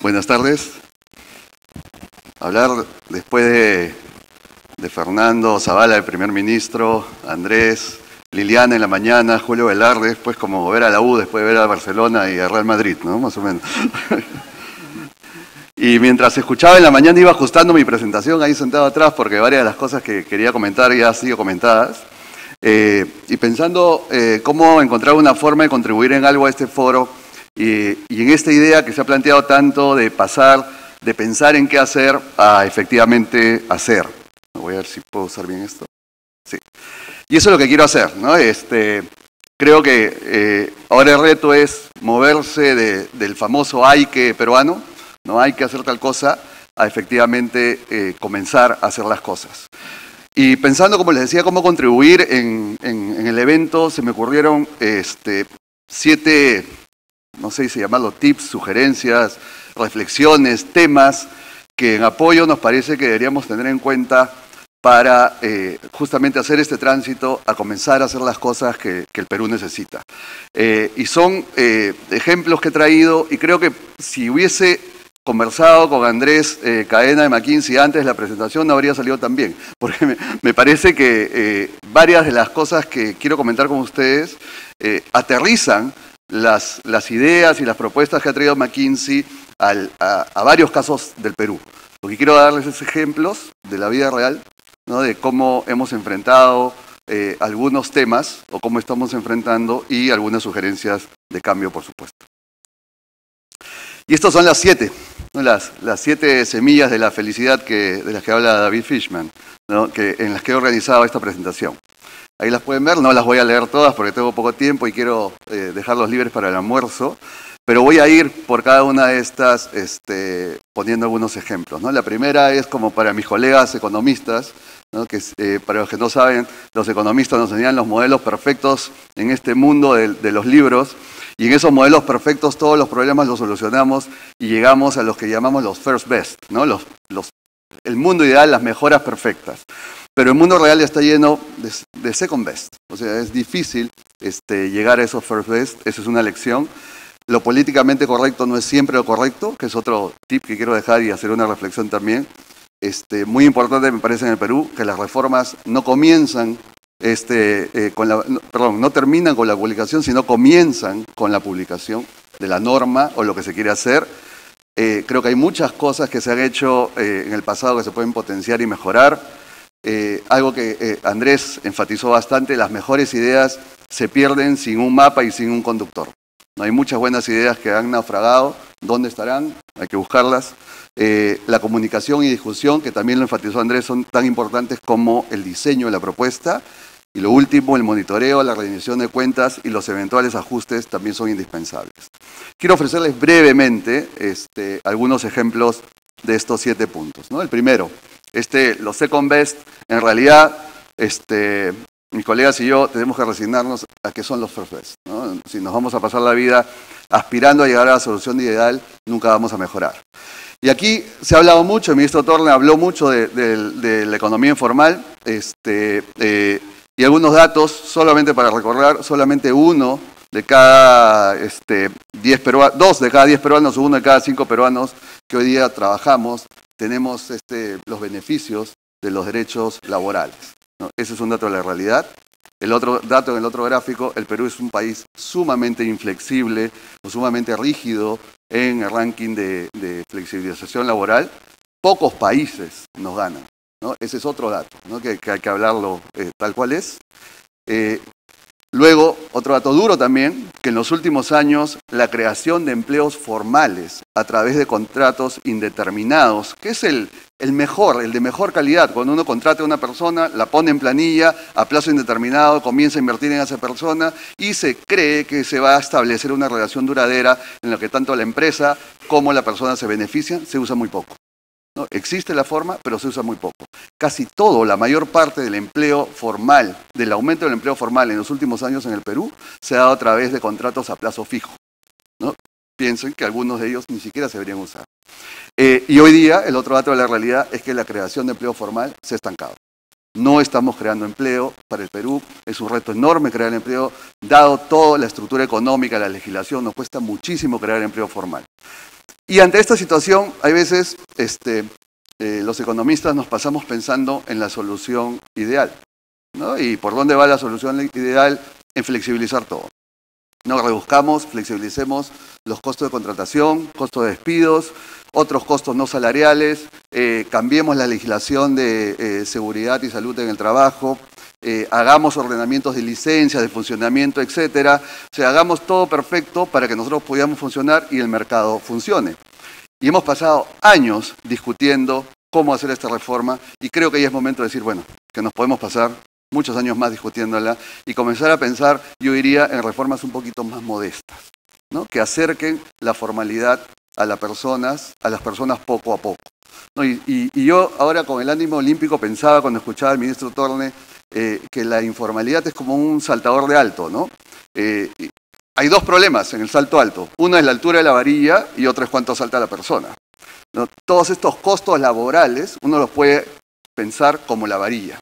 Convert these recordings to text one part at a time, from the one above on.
Buenas tardes. Hablar después de Fernando Zavala, el primer ministro, Andrés, Liliana en la mañana, Julio Velarde, después como ver a la U, después de ver a Barcelona y a Real Madrid, ¿no? Más o menos. Y mientras escuchaba en la mañana iba ajustando mi presentación ahí sentado atrás porque varias de las cosas que quería comentar ya han sido comentadas. Y pensando cómo encontrar una forma de contribuir en algo a este foro y en esta idea que se ha planteado tanto de pasar, de pensar en qué hacer a efectivamente hacer. Voy a ver si puedo usar bien esto. Sí. Y eso es lo que quiero hacer, ¿no? Creo que ahora el reto es moverse del famoso hay que peruano, no hay que hacer tal cosa, a efectivamente comenzar a hacer las cosas. Y pensando, como les decía, cómo contribuir en el evento, se me ocurrieron 7, no sé si llamarlo tips, sugerencias, reflexiones, temas que en apoyo nos parece que deberíamos tener en cuenta para justamente hacer este tránsito a comenzar a hacer las cosas que el Perú necesita. Y son ejemplos que he traído y creo que si hubiese conversado con Andrés Cadena de McKinsey antes de la presentación no habría salido tan bien, porque me parece que varias de las cosas que quiero comentar con ustedes aterrizan las ideas y las propuestas que ha traído McKinsey a varios casos del Perú. Lo que quiero darles es ejemplos de la vida real, ¿no? De cómo hemos enfrentado algunos temas o cómo estamos enfrentando y algunas sugerencias de cambio, por supuesto. Y estas son las 7, ¿no? las 7 semillas de la felicidad de las que habla David Fishman, ¿no? En las que he organizado esta presentación. Ahí las pueden ver, no las voy a leer todas porque tengo poco tiempo y quiero dejarlos libres para el almuerzo, pero voy a ir por cada una de estas poniendo algunos ejemplos, ¿no? La primera es como para mis colegas economistas, ¿no? Que para los que no saben, los economistas nos enseñan los modelos perfectos en este mundo de los libros, y en esos modelos perfectos todos los problemas los solucionamos y llegamos a los que llamamos los first best, ¿no? El mundo ideal, las mejoras perfectas. Pero el mundo real ya está lleno de second best. O sea, es difícil llegar a esos first best, esa es una lección. Lo políticamente correcto no es siempre lo correcto, que es otro tip que quiero dejar y hacer una reflexión también. Muy importante me parece en el Perú que las reformas no comienzan no terminan con la publicación, sino comienzan con la publicación de la norma o lo que se quiere hacer. Creo que hay muchas cosas que se han hecho en el pasado que se pueden potenciar y mejorar. Algo que Andrés enfatizó bastante, las mejores ideas se pierden sin un mapa y sin un conductor. No hay muchas buenas ideas que han naufragado. ¿Dónde estarán? Hay que buscarlas. La comunicación y discusión, que también lo enfatizó Andrés, son tan importantes como el diseño de la propuesta. Y lo último, el monitoreo, la rendición de cuentas y los eventuales ajustes también son indispensables. Quiero ofrecerles brevemente algunos ejemplos de estos 7 puntos, ¿no? El primero, los second best, en realidad, mis colegas y yo tenemos que resignarnos a que son los first best, ¿no? Si nos vamos a pasar la vida aspirando a llegar a la solución ideal, nunca vamos a mejorar. Y aquí se ha hablado mucho, el ministro Torne habló mucho de la economía informal, y algunos datos, solamente para recordar, solamente 2 de cada 10 peruanos o 1 de cada 5 peruanos que hoy día trabajamos, tenemos los beneficios de los derechos laborales, ¿no? Ese es un dato de la realidad. El otro dato en el otro gráfico, el Perú es un país sumamente inflexible o sumamente rígido en el ranking de flexibilización laboral. Pocos países nos ganan, ¿no? Ese es otro dato, ¿no? que hay que hablarlo tal cual es. Luego, otro dato duro también, que en los últimos años la creación de empleos formales a través de contratos indeterminados, que es el de mejor calidad, cuando uno contrata a una persona, la pone en planilla, a plazo indeterminado, comienza a invertir en esa persona y se cree que se va a establecer una relación duradera en la que tanto la empresa como la persona se benefician, se usa muy poco, ¿no? Existe la forma, pero se usa muy poco. Casi todo, la mayor parte del empleo formal, del aumento del empleo formal en los últimos años en el Perú, se ha dado a través de contratos a plazo fijo, ¿no? Piensen que algunos de ellos ni siquiera se deberían usar. Y hoy día, el otro dato de la realidad es que la creación de empleo formal se ha estancado. No estamos creando empleo para el Perú, es un reto enorme crear empleo, dado toda la estructura económica, la legislación, nos cuesta muchísimo crear empleo formal. Y ante esta situación, hay veces los economistas nos pasamos pensando en la solución ideal, ¿no? ¿Y por dónde va la solución ideal? En flexibilizar todo. No reduzcamos, flexibilicemos los costos de contratación, costos de despidos, otros costos no salariales, cambiemos la legislación de seguridad y salud en el trabajo, hagamos ordenamientos de licencias, de funcionamiento, etcétera. O sea, hagamos todo perfecto para que nosotros podamos funcionar y el mercado funcione. Y hemos pasado años discutiendo cómo hacer esta reforma y creo que ya es momento de decir, bueno, que nos podemos pasar muchos años más discutiéndola y comenzar a pensar, yo diría, en reformas un poquito más modestas, ¿no? Que acerquen la formalidad a las personas poco a poco, ¿no? Y yo ahora con el ánimo olímpico pensaba cuando escuchaba al ministro Torne que la informalidad es como un saltador de alto, ¿no? Hay dos problemas en el salto alto. Uno es la altura de la varilla y otro es cuánto salta la persona, ¿no? Todos estos costos laborales uno los puede pensar como la varilla.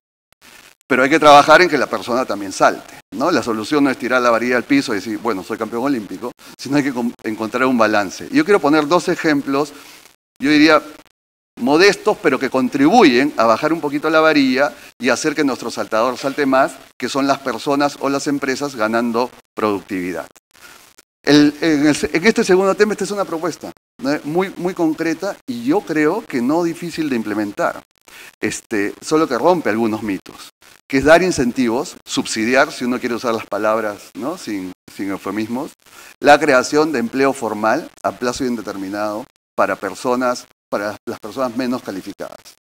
Pero hay que trabajar en que la persona también salte, ¿no? La solución no es tirar la varilla al piso y decir, bueno, soy campeón olímpico, sino hay que encontrar un balance. Yo quiero poner dos ejemplos, yo diría, modestos, pero que contribuyen a bajar un poquito la varilla y hacer que nuestro saltador salte más, que son las personas o las empresas ganando productividad. En este segundo tema, esta es una propuesta, ¿no? Muy concreta y yo creo que no difícil de implementar, solo que rompe algunos mitos, que es dar incentivos, subsidiar, si uno quiere usar las palabras, ¿no? sin eufemismos, la creación de empleo formal a plazo indeterminado para las personas menos calificadas.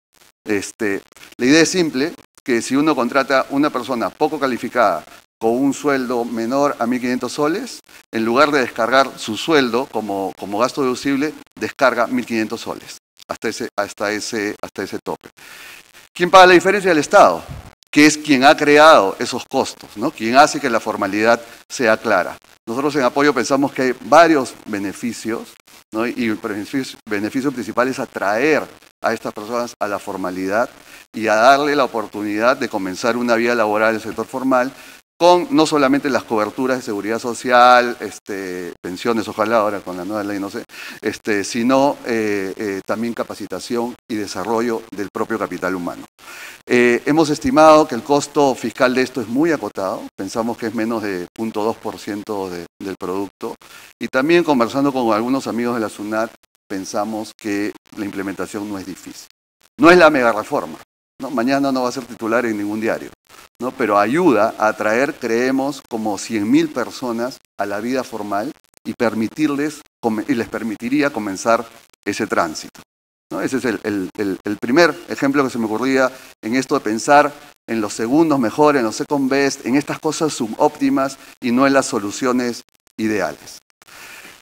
La idea es simple, que si uno contrata una persona poco calificada con un sueldo menor a 1.500 soles, en lugar de descargar su sueldo como gasto deducible, descarga 1.500 soles hasta ese tope. ¿Quién paga la diferencia? El Estado, que es quien ha creado esos costos, ¿no? Quien hace que la formalidad sea clara. Nosotros en Apoyo pensamos que hay varios beneficios, ¿no? Y el beneficio principal es atraer a estas personas a la formalidad y a darle la oportunidad de comenzar una vida laboral en el sector formal, con no solamente las coberturas de seguridad social, pensiones, ojalá ahora con la nueva ley, no sé, sino también capacitación y desarrollo del propio capital humano. Hemos estimado que el costo fiscal de esto es muy acotado, pensamos que es menos de 0.2% del producto, y también conversando con algunos amigos de la SUNAT, pensamos que la implementación no es difícil. No es la mega reforma, ¿no? Mañana no va a ser titular en ningún diario, ¿no? Pero ayuda a atraer, creemos, como 100.000 personas a la vida formal y les permitiría comenzar ese tránsito, ¿no? Ese es el primer ejemplo que se me ocurría en esto de pensar en los segundos mejor, en los second best, en estas cosas subóptimas y no en las soluciones ideales.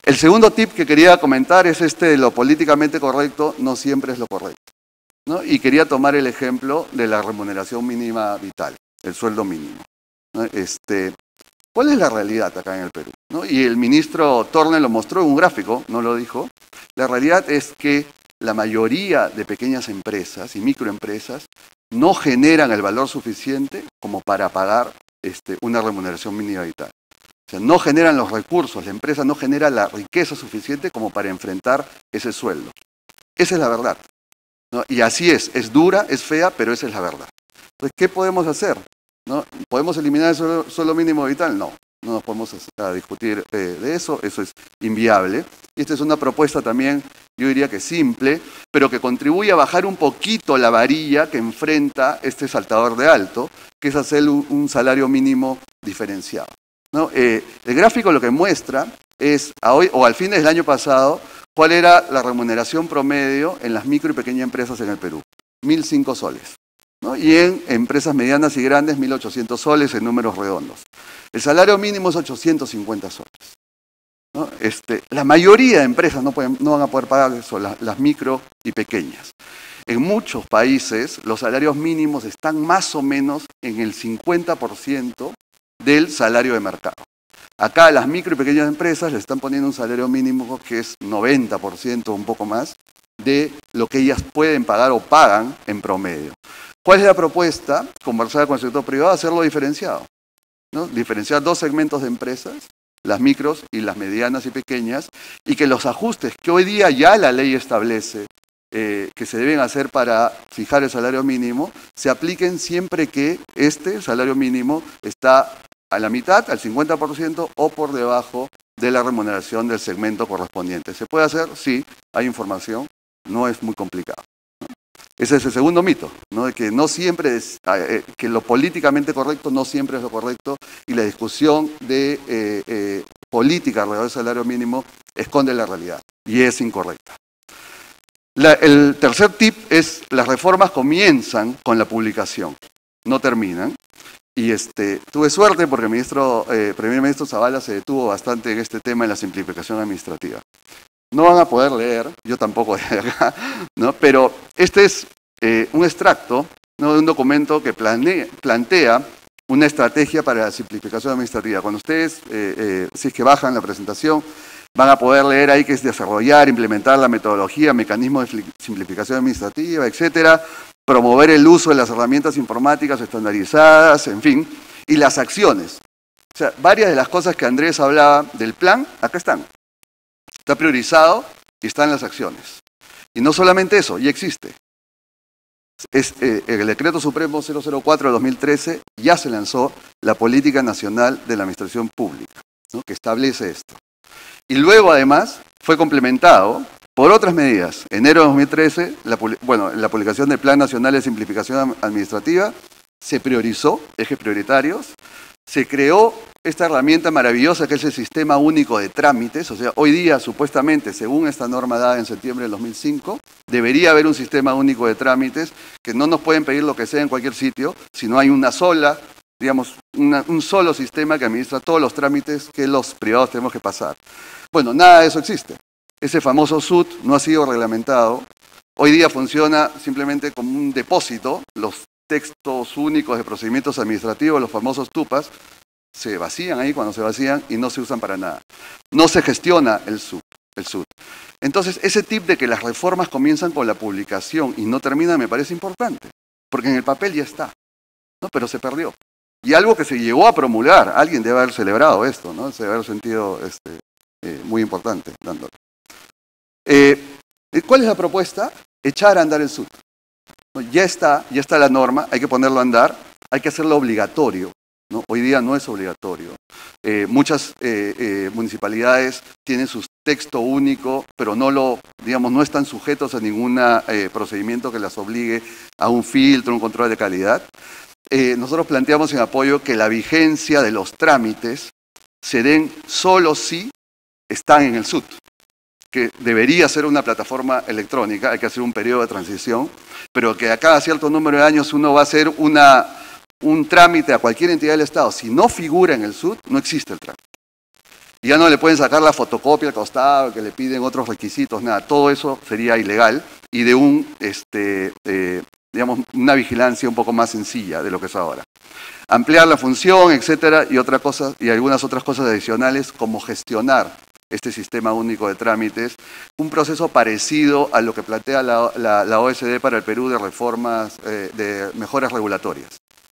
El segundo tip que quería comentar es de lo políticamente correcto no siempre es lo correcto, ¿no? Y quería tomar el ejemplo de la remuneración mínima vital, el sueldo mínimo, ¿no? ¿Cuál es la realidad acá en el Perú, ¿no? Y el ministro Torne lo mostró en un gráfico, no lo dijo. La realidad es que la mayoría de pequeñas empresas y microempresas no generan el valor suficiente como para pagar una remuneración mínima vital. O sea, no generan los recursos, la empresa no genera la riqueza suficiente como para enfrentar ese sueldo. Esa es la verdad, ¿no? Y así es dura, es fea, pero esa es la verdad. Entonces, ¿qué podemos hacer? ¿No? ¿Podemos eliminar el sueldo mínimo vital? No nos podemos discutir de eso es inviable. Y esta es una propuesta también, yo diría que simple, pero que contribuye a bajar un poquito la varilla que enfrenta este saltador de alto, que es hacer un salario mínimo diferenciado, ¿no? El gráfico lo que muestra es, al fin del año pasado, cuál era la remuneración promedio en las micro y pequeñas empresas en el Perú. 1.005 soles. ¿No? Y en empresas medianas y grandes, 1.800 soles en números redondos. El salario mínimo es 850 soles. ¿No? La mayoría de empresas no van a poder pagar eso, las micro y pequeñas. En muchos países los salarios mínimos están más o menos en el 50% del salario de mercado. Acá las micro y pequeñas empresas le están poniendo un salario mínimo que es 90%, un poco más, de lo que ellas pueden pagar o pagan en promedio. ¿Cuál es la propuesta? Conversar con el sector privado, hacerlo diferenciado, ¿no? Diferenciar dos segmentos de empresas las micros y las medianas y pequeñas, y que los ajustes que hoy día ya la ley establece que se deben hacer para fijar el salario mínimo, se apliquen siempre que este salario mínimo está a la mitad, al 50% o por debajo de la remuneración del segmento correspondiente. ¿Se puede hacer? Sí, hay información, no es muy complicado. Ese es el segundo mito, ¿no? De que no siempre es, que lo políticamente correcto no siempre es lo correcto, y la discusión de política alrededor del salario mínimo esconde la realidad y es incorrecta. El tercer tip es: las reformas comienzan con la publicación, no terminan. Y tuve suerte porque el primer ministro Zavala se detuvo bastante en este tema de la simplificación administrativa. No van a poder leer, yo tampoco de acá, ¿no? Pero este es un extracto, ¿no?, de un documento que plantea una estrategia para la simplificación administrativa. Cuando ustedes, si es que bajan la presentación, van a poder leer ahí que es desarrollar, implementar la metodología, mecanismos de simplificación administrativa, etcétera, promover el uso de las herramientas informáticas estandarizadas, en fin, y las acciones. O sea, varias de las cosas que Andrés hablaba del plan, acá están. Está priorizado y están las acciones. Y no solamente eso, ya existe. El Decreto Supremo 004 de 2013 ya se lanzó la Política Nacional de la Administración Pública, ¿no?, que establece esto. Y luego, además, fue complementado por otras medidas. Enero de 2013, la publicación del Plan Nacional de Simplificación Administrativa, se priorizó, ejes prioritarios, se creó esta herramienta maravillosa que es el Sistema Único de Trámites. O sea, hoy día, supuestamente, según esta norma dada en septiembre del 2005, debería haber un Sistema Único de Trámites, que no nos pueden pedir lo que sea en cualquier sitio, sino hay una sola, digamos, un solo sistema que administra todos los trámites que los privados tenemos que pasar. Bueno, nada de eso existe. Ese famoso SUT no ha sido reglamentado. Hoy día funciona simplemente como un depósito. Los textos únicos de procedimientos administrativos, los famosos TUPAS, se vacían ahí cuando se vacían y no se usan para nada. No se gestiona el SUT. Entonces, ese tip de que las reformas comienzan con la publicación y no terminan me parece importante, porque en el papel ya está, ¿no?, pero se perdió. Y algo que se llegó a promulgar, alguien debe haber celebrado esto, ¿no?, se debe haber sentido muy importante dándolo. ¿Cuál es la propuesta? Echar a andar el SUT. Ya está la norma, hay que ponerlo a andar, hay que hacerlo obligatorio, ¿no? Hoy día no es obligatorio. Muchas municipalidades tienen su texto único, pero no están sujetos a ningún procedimiento que las obligue a un filtro, un control de calidad. Nosotros planteamos en apoyo que la vigencia de los trámites se den solo si están en el SUT, que debería ser una plataforma electrónica, hay que hacer un periodo de transición, pero que a cada cierto número de años uno va a hacer un trámite a cualquier entidad del Estado. Si no figura en el SUT, no existe el trámite. Y ya no le pueden sacar la fotocopia al costado, que le piden otros requisitos, nada. Todo eso sería ilegal y de una vigilancia un poco más sencilla de lo que es ahora. Ampliar la función, etcétera, y algunas otras cosas adicionales, como gestionar este sistema único de trámites, un proceso parecido a lo que plantea la OECD para el Perú de reformas, de mejoras regulatorias,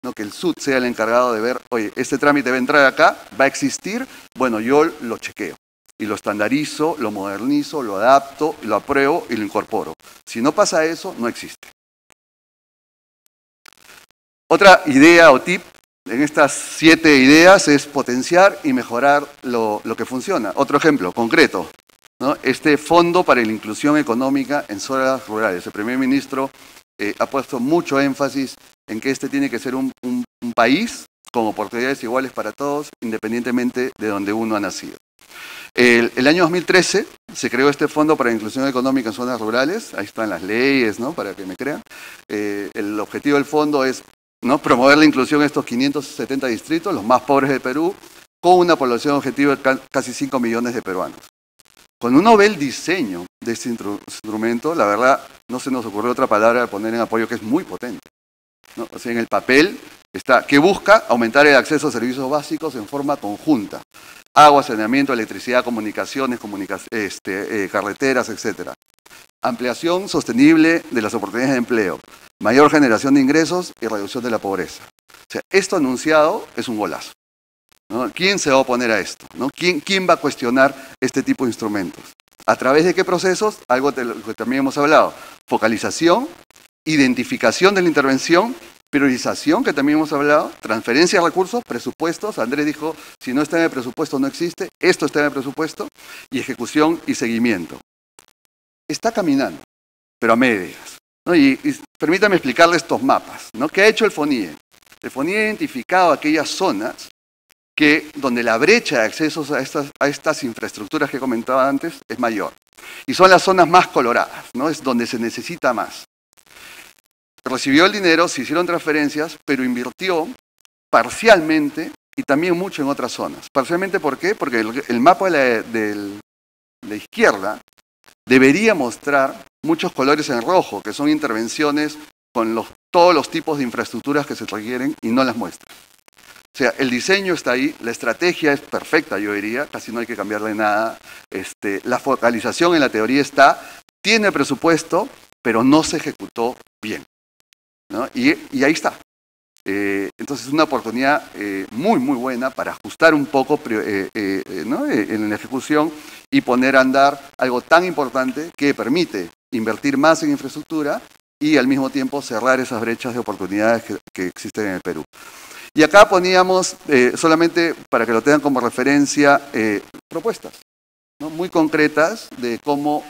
¿no? Que el SUT sea el encargado de ver, oye, este trámite va a entrar acá, va a existir, bueno, yo lo chequeo y lo estandarizo, lo modernizo, lo adapto, lo apruebo y lo incorporo. Si no pasa eso, no existe. Otra idea o tip en estas 7 ideas es potenciar y mejorar lo que funciona. Otro ejemplo concreto, ¿no? Este Fondo para la Inclusión Económica en Zonas Rurales. El primer ministro ha puesto mucho énfasis en que este tiene que ser un país con oportunidades iguales para todos, independientemente de donde uno ha nacido. El año 2013 se creó este Fondo para la Inclusión Económica en Zonas Rurales. Ahí están las leyes, ¿no?, para que me crean. El objetivo del fondo es, ¿no?, promover la inclusión en estos 570 distritos, los más pobres del Perú, con una población objetivo de casi 5 millones de peruanos. Cuando uno ve el diseño de este instrumento, la verdad, no se nos ocurrió otra palabra de poner en apoyo, que es muy potente, ¿no? O sea, en el papel está que busca aumentar el acceso a servicios básicos en forma conjunta. Agua, saneamiento, electricidad, comunicaciones, carreteras, etc. Ampliación sostenible de las oportunidades de empleo, mayor generación de ingresos y reducción de la pobreza. O sea, esto anunciado es un golazo. ¿no? ¿Quién se va a oponer a esto? ¿No? ¿Quién va a cuestionar este tipo de instrumentos? ¿A través de qué procesos? Algo de lo que también hemos hablado. Focalización, identificación de la intervención, priorización, que también hemos hablado, transferencia de recursos, presupuestos. Andrés dijo, si no está en el presupuesto no existe, esto está en el presupuesto, y ejecución y seguimiento. Está caminando, pero a medias, ¿no? Y permítame explicarle estos mapas, ¿no? ¿Qué ha hecho el FONIE? El FONIE ha identificado aquellas zonas donde la brecha de accesos a estas infraestructuras que comentaba antes es mayor. Y son las zonas más coloradas, ¿no? Es donde se necesita más. Recibió el dinero, se hicieron transferencias, pero invirtió parcialmente y también mucho en otras zonas. Parcialmente, ¿por qué? Porque el mapa de la izquierda debería mostrar muchos colores en rojo, que son intervenciones con todos los tipos de infraestructuras que se requieren y no las muestra. O sea, el diseño está ahí, la estrategia es perfecta, yo diría, casi no hay que cambiarle nada. La focalización en la teoría está, tiene presupuesto, pero no se ejecutó bien, ¿no? Y ahí está. Entonces es una oportunidad muy, muy buena para ajustar un poco ¿no? en la ejecución y poner a andar algo tan importante que permite invertir más en infraestructura y al mismo tiempo cerrar esas brechas de oportunidades que existen en el Perú. Y acá poníamos, solamente para que lo tengan como referencia, propuestas, ¿no? Muy concretas de cómo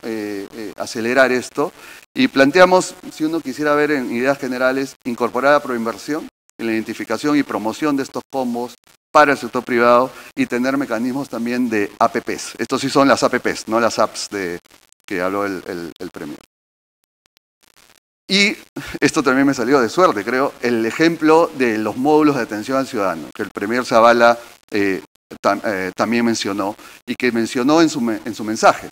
acelerar esto. Y planteamos, si uno quisiera ver en ideas generales, incorporar a Proinversión en la identificación y promoción de estos combos para el sector privado y tener mecanismos también de APPs. Estos sí son las APPs, no las apps que habló el Premier. Y esto también me salió de suerte, creo, el ejemplo de los módulos de atención al ciudadano, que el Premier Zavala también mencionó, y que mencionó en su mensaje.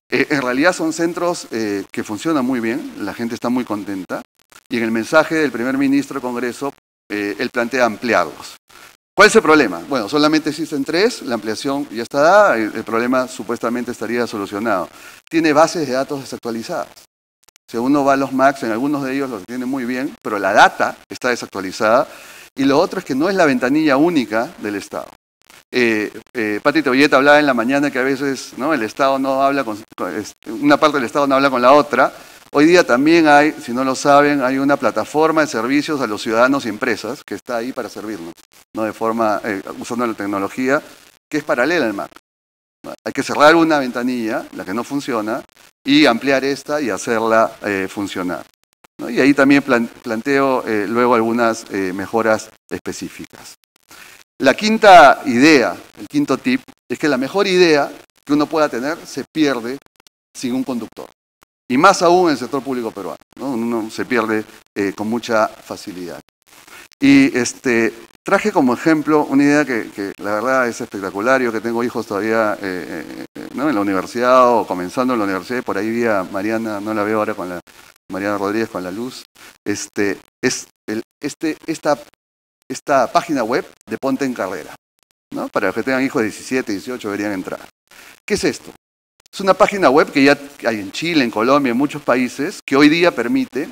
En realidad son centros que funcionan muy bien, la gente está muy contenta, y en el mensaje del primer ministro del Congreso, él plantea ampliarlos. ¿Cuál es el problema? Bueno, solamente existen 3, la ampliación ya está dada, el problema supuestamente estaría solucionado. Tiene bases de datos desactualizadas. Si uno va a los MACs, en algunos de ellos los tiene muy bien, pero la data está desactualizada. Y lo otro es que no es la ventanilla única del Estado. Pati Teboyeta hablaba en la mañana que a veces, ¿no? El Estado no habla una parte del Estado no habla con la otra. Hoy día también hay, si no lo saben, hay una plataforma de servicios a los ciudadanos y empresas que está ahí para servirnos, ¿no? De forma, usando la tecnología, que es paralela al MAC. Hay que cerrar una ventanilla, la que no funciona, y ampliar esta y hacerla funcionar, ¿no? Y ahí también planteo luego algunas mejoras específicas. La quinta idea, el quinto tip, es que la mejor idea que uno pueda tener se pierde sin un conductor. Y más aún en el sector público peruano, ¿no? Uno se pierde con mucha facilidad. Y traje como ejemplo una idea que la verdad es espectacular. Yo que tengo hijos todavía ¿no? en la universidad o comenzando en la universidad, y por ahí vi a Mariana, no la veo ahora con Mariana Rodríguez con la luz, esta página web de Ponte en Carrera, ¿no? Para los que tengan hijos de 17, 18 deberían entrar. ¿Qué es esto? Es una página web que ya hay en Chile, en Colombia, en muchos países, que hoy día permite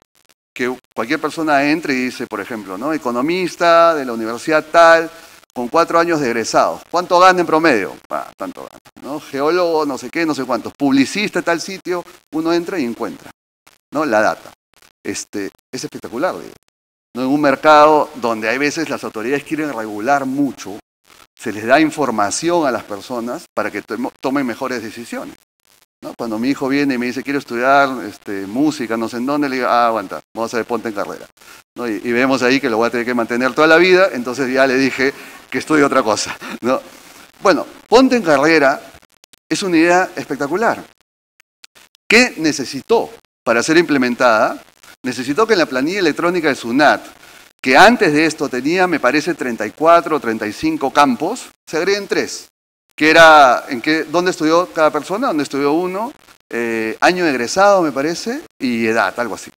que cualquier persona entre y dice, por ejemplo, ¿no? Economista de la universidad tal, con 4 años de egresados. ¿Cuánto gana en promedio? Tanto gana, ¿no? Geólogo, no sé qué, no sé cuántos. Publicista de tal sitio, uno entra y encuentra, ¿no? La data. Es espectacular, digo. ¿No? En un mercado donde hay veces las autoridades quieren regular mucho, se les da información a las personas para que tomen mejores decisiones, ¿no? Cuando mi hijo viene y me dice, quiero estudiar música, no sé en dónde, le digo, aguanta, vamos a ver, Ponte en Carrera, ¿no? Y vemos ahí que lo voy a tener que mantener toda la vida, entonces ya le dije que estudie otra cosa, ¿no? Bueno, Ponte en Carrera es una idea espectacular. ¿Qué necesitó para ser implementada? Necesitó que en la planilla electrónica de SUNAT, que antes de esto tenía, me parece, 34 o 35 campos, se agreguen 3. Que era, ¿dónde estudió cada persona? ¿Dónde estudió uno? Año de egresado, me parece, y edad, algo así.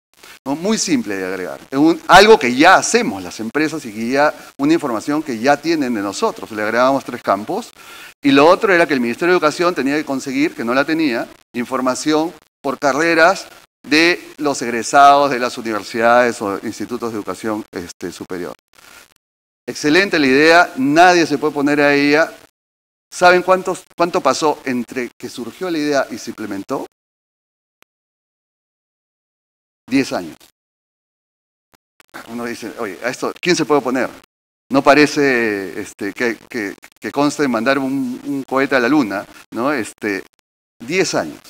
¿No? Muy simple de agregar. Algo que ya hacemos las empresas y que ya, una información que ya tienen de nosotros. Le agregábamos 3 campos. Y lo otro era que el Ministerio de Educación tenía que conseguir, que no la tenía, información por carreras de los egresados de las universidades o institutos de educación superior. excelente la idea, nadie se puede poner a ella. ¿Saben cuánto pasó entre que surgió la idea y se implementó? 10 años. Uno dice, oye, a esto, ¿quién se puede oponer? No parece que conste en mandar un cohete a la luna, ¿no? 10 años.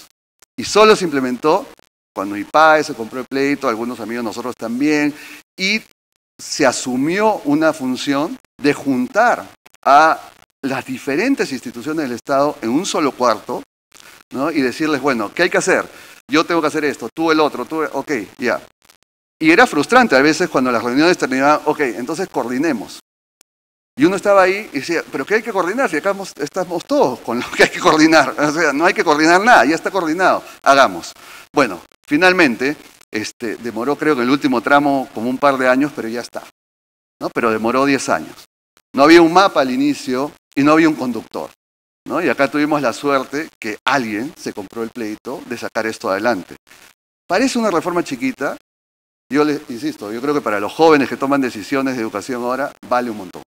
Y solo se implementó cuando IPAE se compró el pleito, algunos amigos nosotros también, y se asumió una función de juntar a las diferentes instituciones del Estado en un solo cuarto, ¿no? Y decirles, bueno, ¿qué hay que hacer? Yo tengo que hacer esto, tú el otro, ok, ya. Y era frustrante a veces cuando las reuniones terminaban, ok, entonces coordinemos. Y uno estaba ahí y decía, ¿pero qué hay que coordinar? Si acá estamos todos con lo que hay que coordinar. O sea, no hay que coordinar nada, ya está coordinado, hagamos. Bueno, finalmente, demoró creo que el último tramo como un par de años, pero ya está, ¿no? Pero demoró 10 años. No había un mapa al inicio y no había un conductor, ¿no? Y acá tuvimos la suerte que alguien se compró el pleito de sacar esto adelante. Parece una reforma chiquita, yo les insisto, yo creo que para los jóvenes que toman decisiones de educación ahora, vale un montón.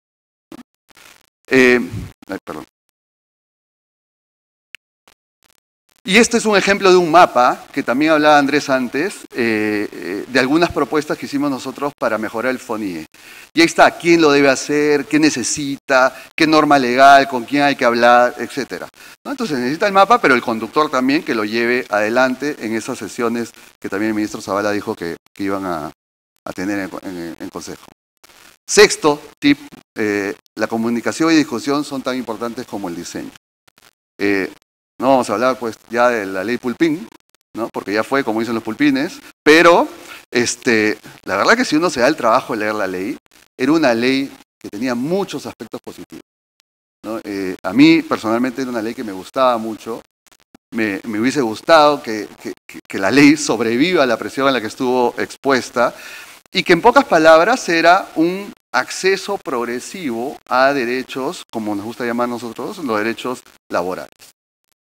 Perdón. Y este es un ejemplo de un mapa, que también hablaba Andrés antes, de algunas propuestas que hicimos nosotros para mejorar el FONIE. Y ahí está, quién lo debe hacer, qué necesita, qué norma legal, con quién hay que hablar, etc. ¿No? Entonces necesita el mapa, pero el conductor también que lo lleve adelante en esas sesiones que también el ministro Zavala dijo que iban a tener en Consejo. Sexto tip, la comunicación y discusión son tan importantes como el diseño. No vamos a hablar pues ya de la ley Pulpín, ¿no? Porque ya fue como dicen los pulpines, pero la verdad que si uno se da el trabajo de leer la ley, era una ley que tenía muchos aspectos positivos, ¿no? A mí personalmente era una ley que me gustaba mucho, me hubiese gustado que la ley sobreviva a la presión a la que estuvo expuesta y que en pocas palabras era un acceso progresivo a derechos, como nos gusta llamar nosotros, los derechos laborales.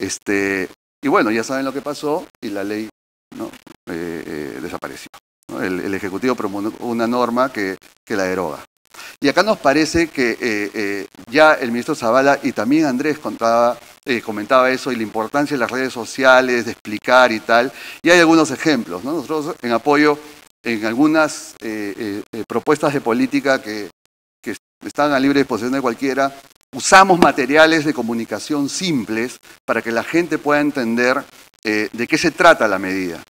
Y bueno, ya saben lo que pasó y la ley, ¿no? Desapareció, ¿no? El Ejecutivo promulgó una norma que la deroga. Y acá nos parece que ya el ministro Zavala y también Andrés comentaba eso y la importancia de las redes sociales, de explicar y tal. Y hay algunos ejemplos, ¿no? Nosotros en apoyo en algunas propuestas de política que están a libre disposición de cualquiera, usamos materiales de comunicación simples para que la gente pueda entender de qué se trata la medida.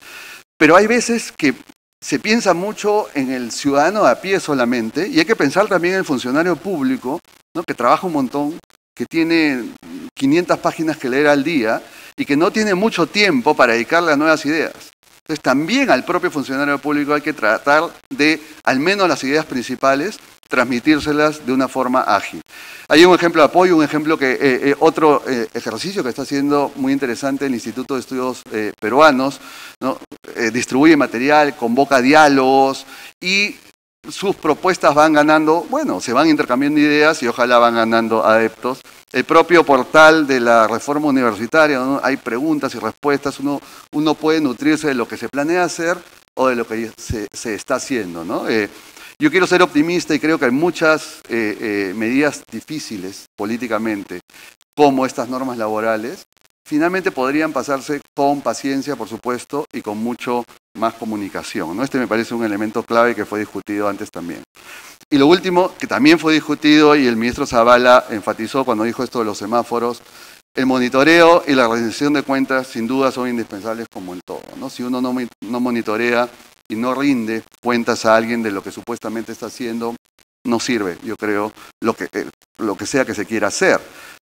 Pero hay veces que se piensa mucho en el ciudadano de a pie solamente y hay que pensar también en el funcionario público, ¿no? Que trabaja un montón, que tiene 500 páginas que leer al día y que no tiene mucho tiempo para dedicarle a nuevas ideas. Entonces también al propio funcionario público hay que tratar de, al menos las ideas principales, transmitírselas de una forma ágil. Hay un ejemplo de apoyo, un ejemplo que otro ejercicio que está haciendo muy interesante el Instituto de Estudios Peruanos, ¿no? Distribuye material, convoca diálogos y sus propuestas van ganando, bueno, se van intercambiando ideas y ojalá van ganando adeptos. El propio portal de la reforma universitaria, ¿no? Hay preguntas y respuestas, uno puede nutrirse de lo que se planea hacer o de lo que se está haciendo, ¿no? Yo quiero ser optimista y creo que hay muchas medidas difíciles políticamente, como estas normas laborales, finalmente podrían pasarse con paciencia, por supuesto, y con mucho más comunicación, ¿no? Este me parece un elemento clave que fue discutido antes también. Y lo último, que también fue discutido y el ministro Zavala enfatizó cuando dijo esto de los semáforos, el monitoreo y la rendición de cuentas sin duda son indispensables como en todo, ¿no? Si uno no monitorea y no rinde cuentas a alguien de lo que supuestamente está haciendo, no sirve, yo creo, lo que sea que se quiera hacer,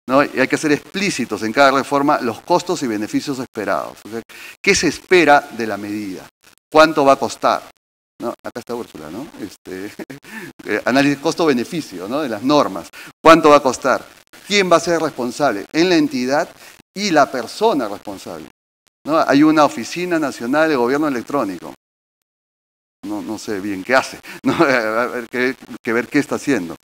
¿no? Y hay que ser explícitos en cada reforma los costos y beneficios esperados. O sea, ¿qué se espera de la medida? ¿Cuánto va a costar? ¿No? Acá está Úrsula, ¿no? Análisis costo-beneficio, ¿no? De las normas. ¿Cuánto va a costar? ¿Quién va a ser responsable? En la entidad y la persona responsable, ¿no? Hay una Oficina Nacional de Gobierno Electrónico. No sé bien qué hace, ¿no? que ver qué está haciendo.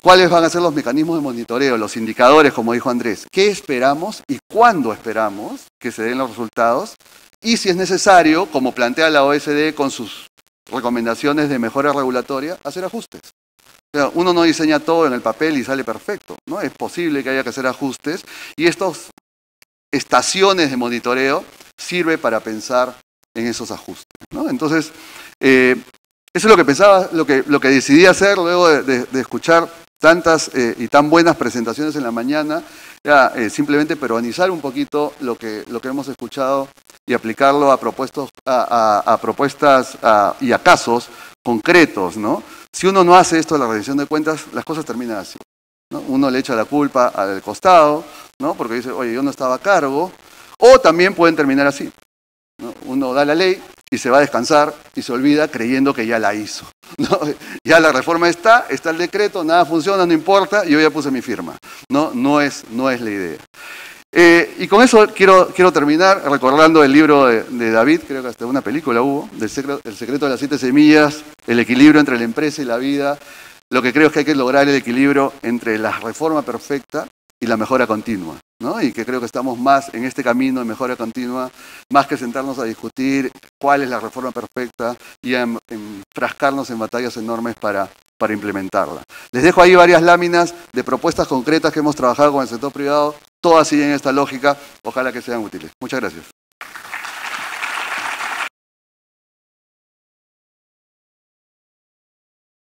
¿Cuáles van a ser los mecanismos de monitoreo, los indicadores, como dijo Andrés? ¿Qué esperamos y cuándo esperamos que se den los resultados? Y si es necesario, como plantea la OSD con sus recomendaciones de mejora regulatoria, hacer ajustes. O sea, uno no diseña todo en el papel y sale perfecto, ¿no? Es posible que haya que hacer ajustes y estas estaciones de monitoreo sirve para pensar en esos ajustes, ¿no? Entonces, eso es lo que pensaba, lo que decidí hacer luego de escuchar tantas y tan buenas presentaciones en la mañana, era simplemente peruanizar un poquito lo que hemos escuchado y aplicarlo a propuestas y a casos concretos, ¿no? Si uno no hace esto de la rendición de cuentas, las cosas terminan así, ¿no? Uno le echa la culpa al costado, ¿no? Porque dice, oye, yo no estaba a cargo, o también pueden terminar así, ¿no? Uno da la ley y se va a descansar y se olvida creyendo que ya la hizo, ¿no? Ya la reforma está el decreto, nada funciona, no importa, yo ya puse mi firma, ¿no? No es la idea. Y con eso quiero terminar recordando el libro de David, creo que hasta una película hubo, El secreto de las 7 semillas, el equilibrio entre la empresa y la vida. Lo que creo es que hay que lograr el equilibrio entre la reforma perfecta y la mejora continua, ¿no? Y que creo que estamos más en este camino de mejora continua, más que sentarnos a discutir cuál es la reforma perfecta y a enfrascarnos en batallas enormes para implementarla. Les dejo ahí varias láminas de propuestas concretas que hemos trabajado con el sector privado, todas siguen esta lógica, ojalá que sean útiles. Muchas gracias.